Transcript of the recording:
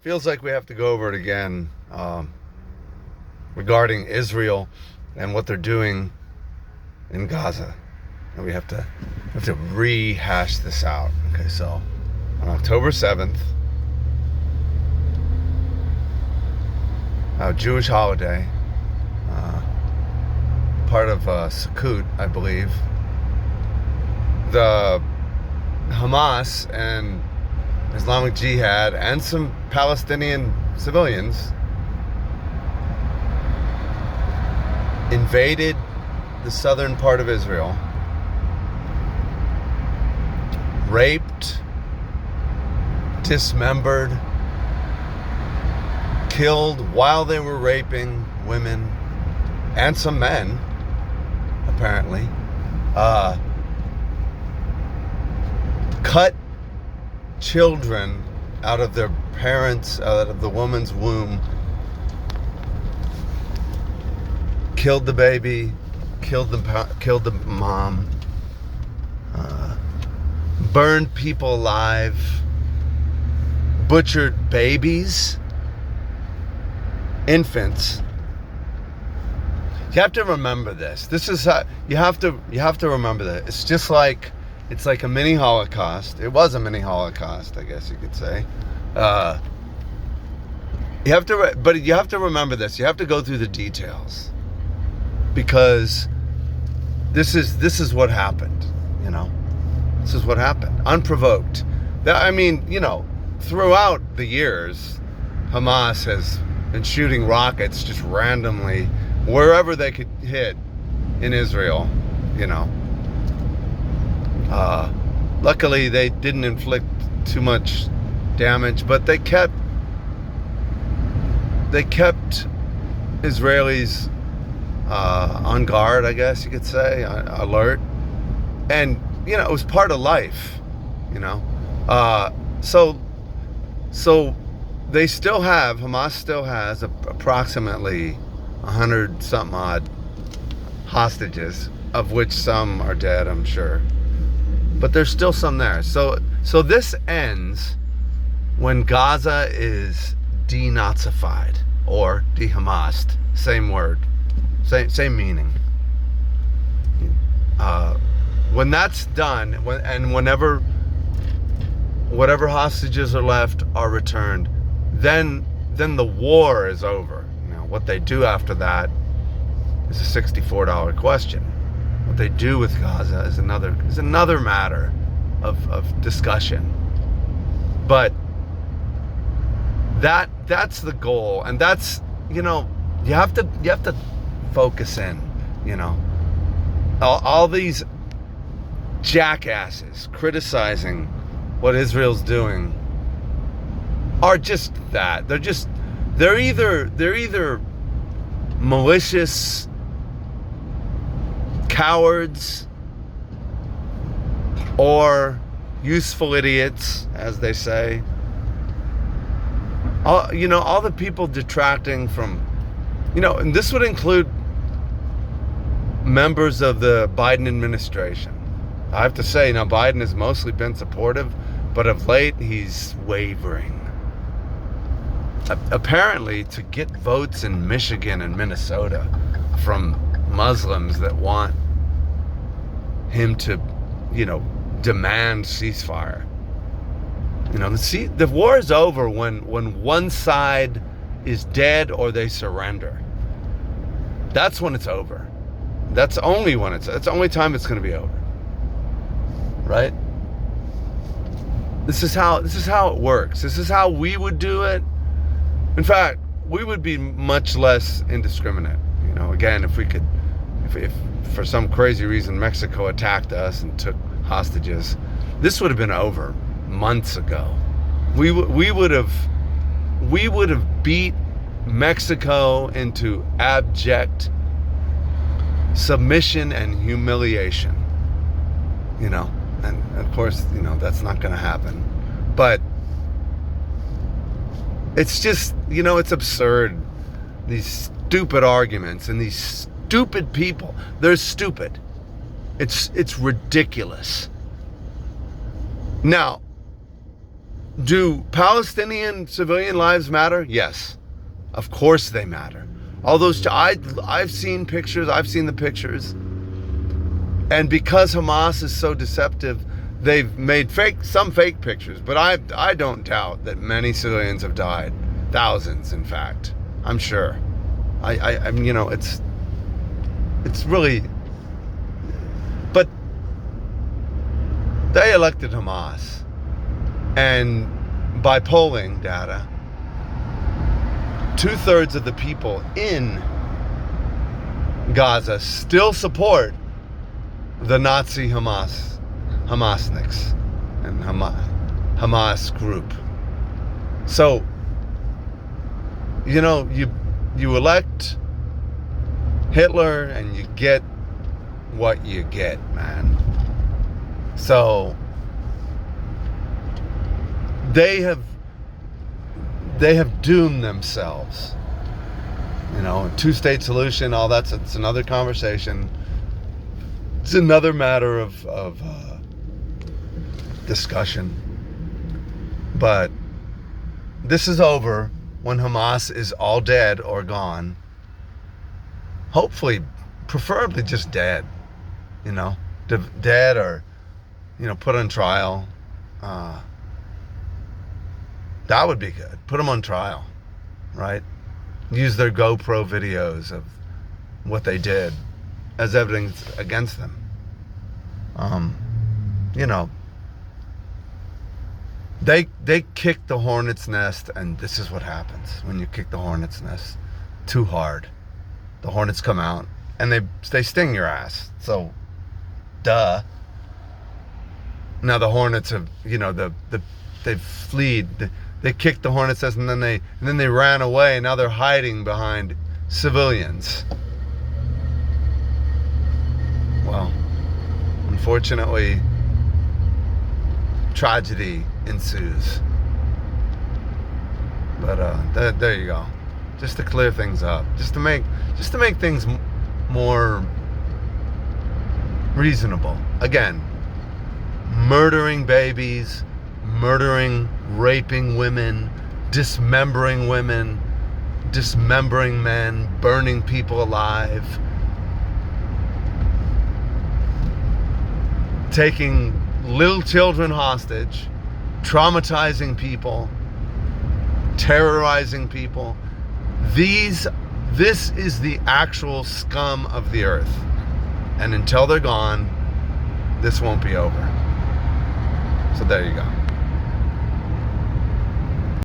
feels like we have to go over it again, regarding Israel and what they're doing in Gaza. And we have to rehash this out. Okay, so on October 7th, a Jewish holiday, part of Sukkot, I believe, the Hamas and Islamic Jihad and some Palestinian civilians invaded the southern part of Israel, raped, dismembered, killed while they were raping women and some men, apparently, cut children out of their parents, out of the woman's womb, killed the baby, killed the mom, burned people alive, butchered babies, infants. You have to remember this. This is how you have to remember that. It's just like it's like a mini Holocaust. It was a mini Holocaust, I guess you could say. You have to remember this. You have to go through the details, because this is what happened. You know, this is what happened, unprovoked. I mean, you know, throughout the years, Hamas has been shooting rockets just randomly wherever they could hit in Israel, you know. Luckily, they didn't inflict too much damage, but they kept Israelis on guard, I guess you could say, alert. And, you know, it was part of life, you know. So they still have, Hamas still has approximately 100 something odd hostages, of which some are dead, I'm sure. But there's still some there. So this ends when Gaza is denazified or de-Hamased. Same word, same meaning. When that's done, whenever whatever hostages are left are returned, then the war is over. You know, what they do after that is a $64 question. What they do with Gaza is another matter of discussion. But that's the goal, and that's, you know, you have to focus in, you know. All these jackasses criticizing what Israel's doing are just that. They're either malicious cowards or useful idiots, as they say. All the people detracting from, you know, and this would include members of the Biden administration. I have to say, now, Biden has mostly been supportive, but of late he's wavering. Apparently, to get votes in Michigan and Minnesota from Muslims that want him to, you know, demand ceasefire. You know, the war is over when one side is dead or they surrender. That's when it's over. That's the only time it's going to be over. Right? This is how it works. This is how we would do it. In fact, we would be much less indiscriminate. You know, again, if for some crazy reason Mexico attacked us and took hostages, this would have been over months ago. We would have beat Mexico into abject submission and humiliation. You know, and of course, you know, that's not going to happen. But it's just, you know, it's absurd. These stupid arguments and these stupid people. They're stupid. It's ridiculous. Now, Do Palestinian civilian lives matter? Yes, of course they matter. All those, I've seen pictures, I've seen the pictures. And because Hamas is so deceptive, they've made some fake pictures. But I don't doubt that many civilians have died. Thousands, in fact. I'm sure. I mean, you know, it's really, but they elected Hamas. And by polling data, 2/3 of the people in Gaza still support the Nazi Hamasniks and Hamas group. So, you know, you elect Hitler and you get what you get, man. So they have doomed themselves. You know, two-state solution, all that's, it's another conversation. It's another matter of discussion. But this is over when Hamas is all dead or gone. Hopefully, preferably just dead. You know, dead or, you know, put on trial. That would be good. Put them on trial, right? Use their GoPro videos of what they did as evidence against them. You know, they kick the hornet's nest, and this is what happens when you kick the hornet's nest too hard. The hornets come out and they sting your ass. So, duh. Now the hornets have, you know, they've fled. They kicked the hornet's nest and then they ran away. And now they're hiding behind civilians. Well, unfortunately, tragedy ensues. But there you go. Just to clear things up, just to make things more reasonable. Again, murdering babies, raping women, dismembering men, burning people alive, taking little children hostage, traumatizing people, terrorizing people. This is the actual scum of the earth. And until they're gone, this won't be over. So there you go.